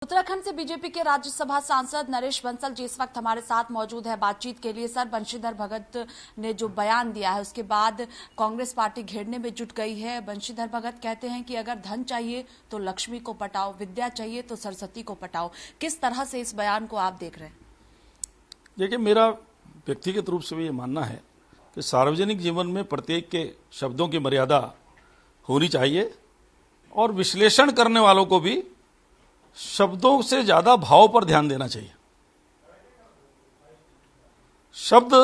उत्तराखंड से बीजेपी के राज्यसभा सांसद नरेश बंसल जी इस वक्त हमारे साथ मौजूद है बातचीत के लिए। सर, बंशीधर भगत ने जो बयान दिया है उसके बाद कांग्रेस पार्टी घेरने में जुट गई है। बंशीधर भगत कहते हैं कि अगर धन चाहिए तो लक्ष्मी को पटाओ, विद्या चाहिए तो सरस्वती को पटाओ। किस तरह से इस बयान को आप देख रहे हैं? देखिए, मेरा व्यक्तिगत रूप से भी ये मानना है कि सार्वजनिक जीवन में प्रत्येक के शब्दों की मर्यादा होनी चाहिए और विश्लेषण करने वालों को भी शब्दों से ज्यादा भाव पर ध्यान देना चाहिए। शब्द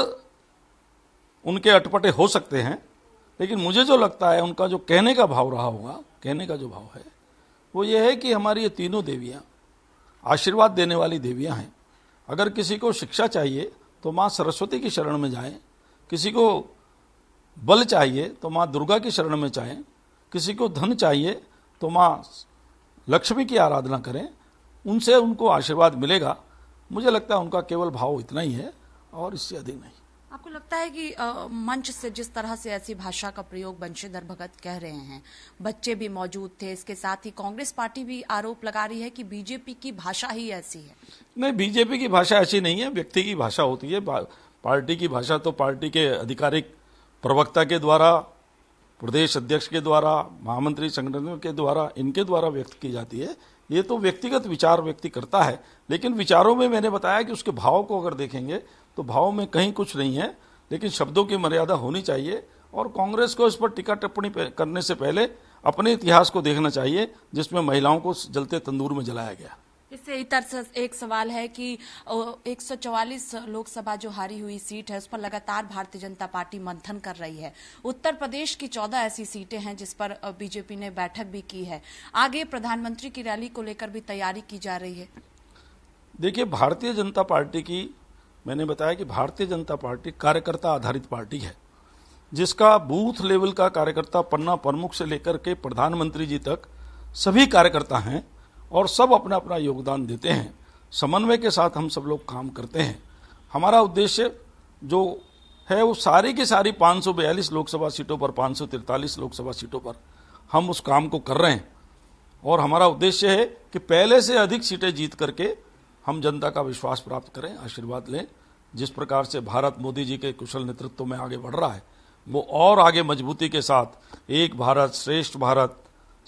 उनके अटपटे हो सकते हैं, लेकिन मुझे जो लगता है उनका जो कहने का भाव रहा होगा, कहने का जो भाव है वो ये है कि हमारी ये तीनों देवियां आशीर्वाद देने वाली देवियां हैं। अगर किसी को शिक्षा चाहिए तो मां सरस्वती की शरण में जाएं, किसी को बल चाहिए तो मां दुर्गा की शरण में जाएं, किसी को धन चाहिए तो मां लक्ष्मी की आराधना करें, उनसे उनको आशीर्वाद मिलेगा। मुझे लगता है उनका केवल भाव इतना ही है और इससे अधिक नहीं। आपको लगता है कि मंच से जिस तरह से ऐसी भाषा का प्रयोग बंशीधर भगत कह रहे हैं, बच्चे भी मौजूद थे, इसके साथ ही कांग्रेस पार्टी भी आरोप लगा रही है कि बीजेपी की भाषा ही ऐसी है? नहीं, बीजेपी की भाषा ऐसी नहीं है, व्यक्ति की भाषा होती है। पार्टी की भाषा तो पार्टी के आधिकारिक प्रवक्ता के द्वारा, प्रदेश अध्यक्ष के द्वारा, महामंत्री संगठनों के द्वारा, इनके द्वारा व्यक्त की जाती है। ये तो व्यक्तिगत विचार व्यक्ति करता है, लेकिन विचारों में मैंने बताया कि उसके भाव को अगर देखेंगे तो भाव में कहीं कुछ नहीं है, लेकिन शब्दों की मर्यादा होनी चाहिए। और कांग्रेस को इस पर टीका टिप्पणी करने से पहले अपने इतिहास को देखना चाहिए, जिसमें महिलाओं को जलते तंदूर में जलाया गया। इससे इतर एक सवाल है कि 144 लोकसभा जो हारी हुई सीट है उस पर लगातार भारतीय जनता पार्टी मंथन कर रही है। उत्तर प्रदेश की 14 ऐसी सीटें हैं जिस पर बीजेपी ने बैठक भी की है। आगे प्रधानमंत्री की रैली को लेकर भी तैयारी की जा रही है। देखिए, भारतीय जनता पार्टी की, मैंने बताया कि भारतीय जनता पार्टी कार्यकर्ता आधारित पार्टी है, जिसका बूथ लेवल का कार्यकर्ता पन्ना प्रमुख से लेकर के प्रधानमंत्री जी तक सभी कार्यकर्ता हैं और सब अपना अपना योगदान देते हैं। समन्वय के साथ हम सब लोग काम करते हैं। हमारा उद्देश्य जो है वो सारी की सारी 542 लोकसभा सीटों पर, 543 लोकसभा सीटों पर हम उस काम को कर रहे हैं और हमारा उद्देश्य है कि पहले से अधिक सीटें जीत करके हम जनता का विश्वास प्राप्त करें, आशीर्वाद लें। जिस प्रकार से भारत मोदी जी के कुशल नेतृत्व में आगे बढ़ रहा है वो और आगे मजबूती के साथ एक भारत, श्रेष्ठ भारत,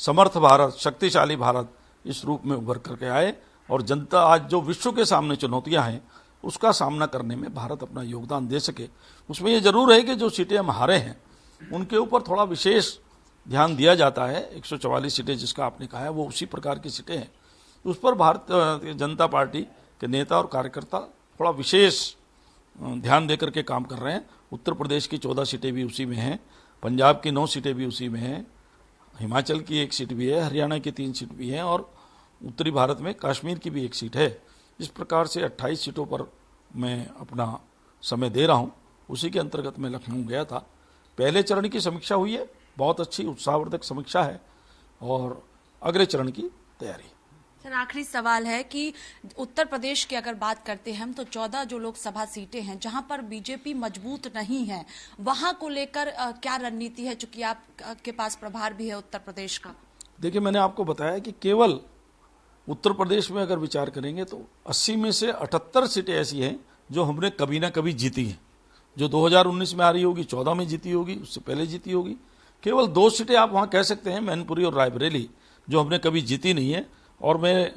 समर्थ भारत, शक्तिशाली भारत इस रूप में उभर करके आए और जनता आज जो विश्व के सामने चुनौतियां हैं उसका सामना करने में भारत अपना योगदान दे सके। उसमें ये जरूर है कि जो सीटें हम हारे हैं उनके ऊपर थोड़ा विशेष ध्यान दिया जाता है। 144 सीटें जिसका आपने कहा है वो उसी प्रकार की सीटें हैं, उस पर भारतीय जनता पार्टी के नेता और कार्यकर्ता थोड़ा विशेष ध्यान देकर के काम कर रहे हैं। उत्तर प्रदेश की 14 सीटें भी उसी में हैं, पंजाब की 9 सीटें भी उसी में हैं, हिमाचल की 1 सीट भी है, हरियाणा की 3 सीट भी हैं और उत्तरी भारत में कश्मीर की भी 1 सीट है। इस प्रकार से 28 सीटों पर मैं अपना समय दे रहा हूं। उसी के अंतर्गत मैं लखनऊ गया था। पहले चरण की समीक्षा हुई है, बहुत अच्छी उत्साहवर्धक समीक्षा है और अगले चरण की तैयारी। सर, आखिरी सवाल है कि उत्तर प्रदेश की अगर बात करते हैं हम तो 14 जो लोकसभा सीटें हैं जहां पर बीजेपी मजबूत नहीं है, वहां को लेकर क्या रणनीति है, चूंकि आपके पास प्रभार भी है उत्तर प्रदेश का? देखिए, मैंने आपको बताया कि केवल उत्तर प्रदेश में अगर विचार करेंगे तो 80 में से 78 सीटें ऐसी हैं जो हमने कभी ना कभी जीती हैं। जो 2019 में आ रही होगी, 14 में जीती होगी, उससे पहले जीती होगी। केवल 2 सीटें आप वहां कह सकते हैं, मैनपुरी और रायबरेली, जो हमने कभी जीती नहीं है। और मैं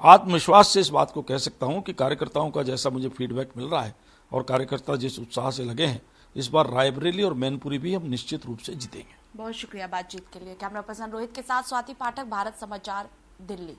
आत्मविश्वास से इस बात को कह सकता हूं कि कार्यकर्ताओं का जैसा मुझे फीडबैक मिल रहा है और कार्यकर्ता जिस उत्साह से लगे हैं, इस बार रायबरेली और मैनपुरी भी हम निश्चित रूप से जीतेंगे। बहुत शुक्रिया बातचीत के लिए। कैमरा पर्सन रोहित के साथ स्वाति पाठक, भारत समाचार, दिल्ली।